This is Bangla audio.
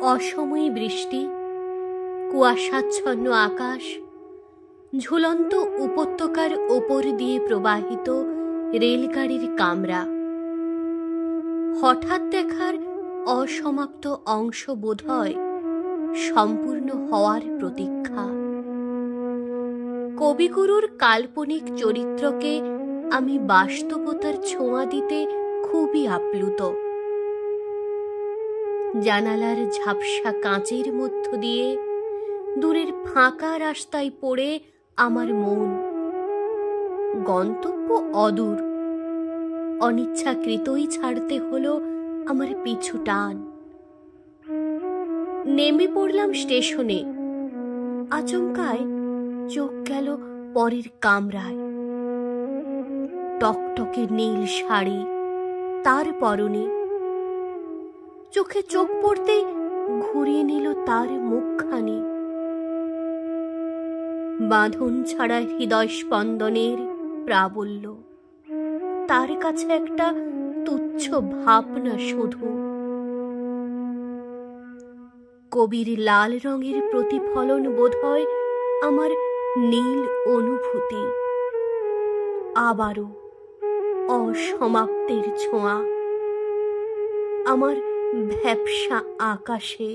অসময়ে বৃষ্টি, কুয়াশাচ্ছন্ন আকাশ, ঝুলন্ত উপত্যকার ওপর দিয়ে প্রবাহিত রেলগাড়ির কামরা, হঠাৎ দেখার অসমাপ্ত অংশ বোধহয় সম্পূর্ণ হওয়ার প্রতীক্ষা। কবিগুরুর কাল্পনিক চরিত্রকে আমি বাস্তবতার ছোঁয়া দিতে খুবই আপ্লুত। জানালার ঝাপসা কাঁচের মধ্য দিয়ে দূরের ফাঁকা রাস্তায় পড়ে আমার মন। গন্তব্য অদূর, অনিচ্ছাকৃতই ছাড়তে হলো আমার পিছু টান। নেমে পড়লাম স্টেশনে। আচমকায় চোখ গেল পরের কামরায়। টকটকে নীল শাড়ি, তার পরনে। চোখে চোখ পড়তেই ঘুরিয়ে নিল তার মুখখানি। বাঁধন ছাড়া হৃদয় স্পন্দনের প্রাবল্য, তার কাছে একটা তুচ্ছ ভাবনা শুধু। কবির লাল রঙের প্রতিফলন বোধহয় আমার নীল অনুভূতি। আবারও অসমাপ্তের ছোঁয়া আমার ভ্যাপসা আকাশে।